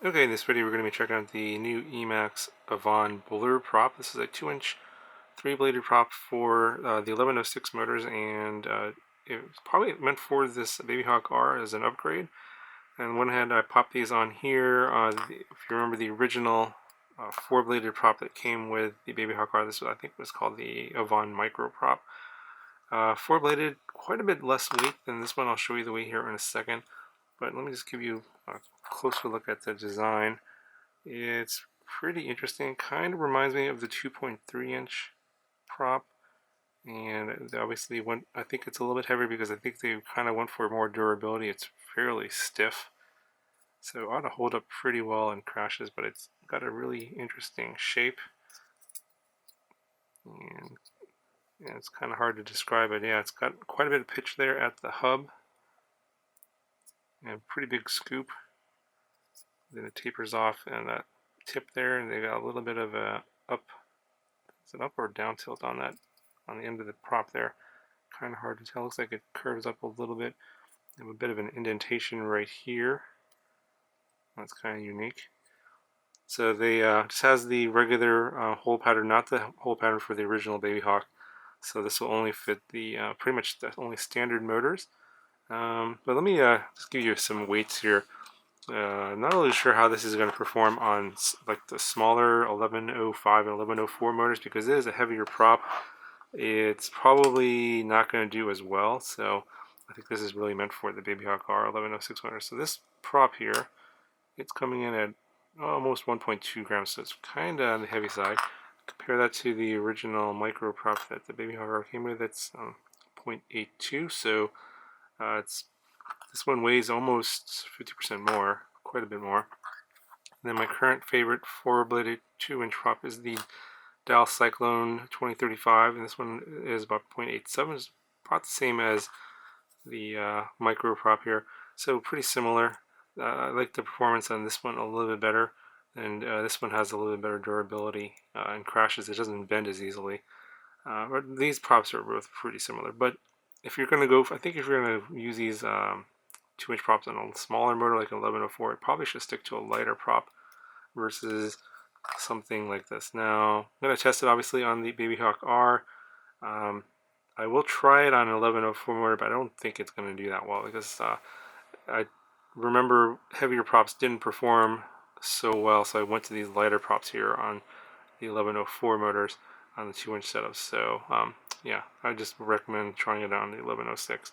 Okay, in this video we're going to be checking out the new EMAX Avan Blur prop. This is a 2-inch 3-bladed prop for the 1106 motors, and it's probably meant for this Babyhawk-R as an upgrade. And went ahead and I popped these on here. If you remember the original 4-bladed prop that came with the Babyhawk-R, this was, I think was called the Avan Micro prop. 4-bladed, quite a bit less weight than this one. I'll show you the weight here in a second. But let me just give you a closer look at the design. It's pretty interesting. Kind of reminds me of the 2.3-inch prop. And obviously I think it's a little bit heavier because I think they kind of went for more durability. It's fairly stiff. So it ought to hold up pretty well in crashes, but it's got a really interesting shape. And it's kind of hard to describe it. Yeah, it's got quite a bit of pitch there at the hub. And pretty big scoop. Then it tapers off and that tip there, and they got a little bit of a is it up or down tilt on that, on the end of the prop there. Kind of hard to tell. Looks like it curves up a little bit. They have a bit of an indentation right here. That's kind of unique. So they just has the regular hole pattern, not the hole pattern for the original Babyhawk. So this will only fit the pretty much the only standard motors. But let me just give you some weights here. Not really sure how this is going to perform on like the smaller 1105 and 1104 motors because it is a heavier prop. It's probably not going to do as well, so I think this is really meant for the Babyhawk-R 1106 motor. So this prop here, it's coming in at almost 1.2 grams, so it's kind of on the heavy side. Compare that to the original micro prop that the Babyhawk-R came with. It's 0.82, so this one weighs almost 50% more, quite a bit more. And then my current favorite 4-bladed 2-inch prop is the Dow Cyclone 2035, and this one is about 0.87. It's about the same as the micro prop here, so pretty similar. I like the performance on this one a little bit better, and this one has a little bit better durability and crashes. It doesn't bend as easily. But these props are both pretty similar. But if you're going to go, I think if you're going to use these 2-inch props on a smaller motor like an 1104, it probably should stick to a lighter prop versus something like this. Now, I'm going to test it obviously on the Babyhawk-R. I will try it on an 1104 motor, but I don't think it's going to do that well because I remember heavier props didn't perform so well, so I went to these lighter props here on the 1104 motors on the 2-inch setup. So yeah, I just recommend trying it on the 1106.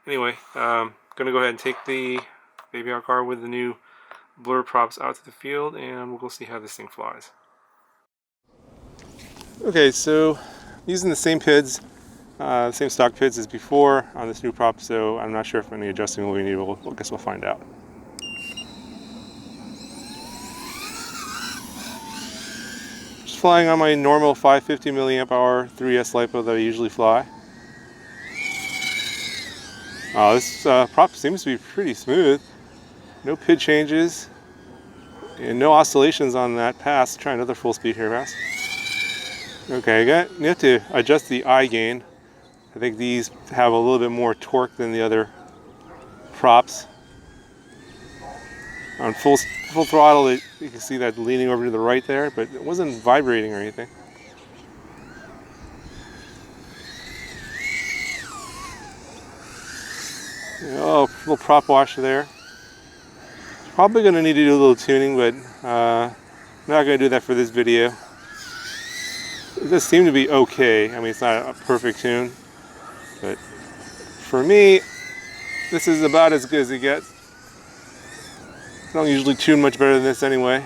Anyway, I'm going to go ahead and take the Babyhawk-R with the new Blur props out to the field, and we'll go see how this thing flies. Okay, so using the same PIDs, same stock PIDs as before on this new prop, so I'm not sure if any adjusting will be needed. I guess we'll find out. Just flying on my normal 550 milliamp hour 3S LiPo that I usually fly. This prop seems to be pretty smooth. No PID changes and no oscillations on that pass. Try another full speed here pass. Okay, you have to adjust the eye gain. I think these have a little bit more torque than the other props. On full throttle, you can see that leaning over to the right there, but it wasn't vibrating or anything. Oh, little prop washer there. Probably going to need to do a little tuning, but I'm not going to do that for this video. It does seem to be okay. I mean, it's not a perfect tune, but for me, this is about as good as it gets. I don't usually tune much better than this anyway.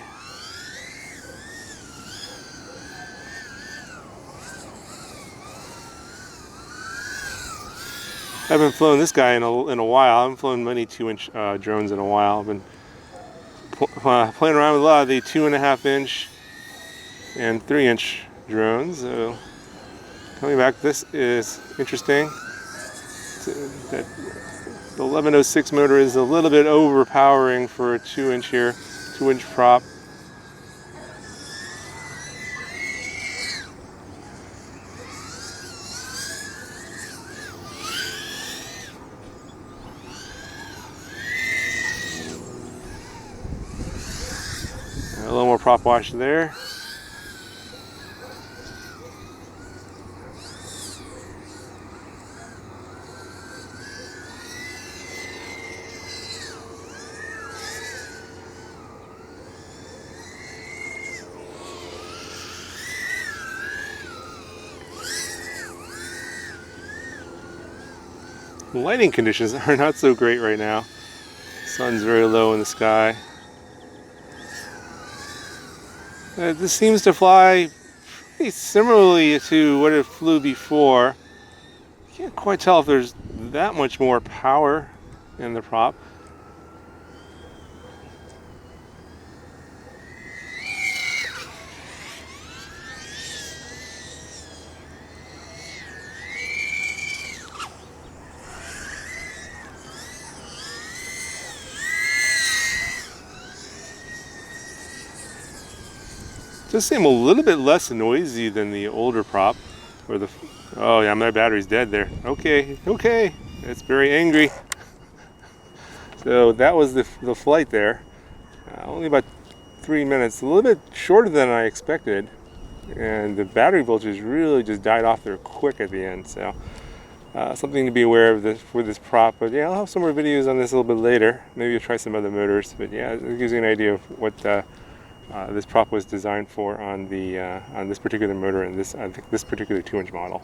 I haven't flown this guy in a while. I haven't flown many 2-inch drones in a while. I've been playing around with a lot of the 2.5-inch and 3-inch drones. So coming back, this is interesting. The 1106 motor is a little bit overpowering for a 2-inch here, 2-inch prop. prop wash there. Lighting conditions are not so great right now. Sun's very low in the sky. This seems to fly pretty similarly to what it flew before. Can't quite tell if there's that much more power in the prop. Does seem a little bit less noisy than the older prop. Or the, oh yeah, my battery's dead there. Okay, okay, it's very angry. So that was the flight there. Only about 3 minutes, a little bit shorter than I expected. And the battery voltage really just died off there quick at the end. So something to be aware of this for this prop. But yeah, I'll have some more videos on this a little bit later. Maybe I'll try some other motors. But yeah, it gives you an idea of what this prop was designed for on the on this particular motor and this I think this particular 2-inch model.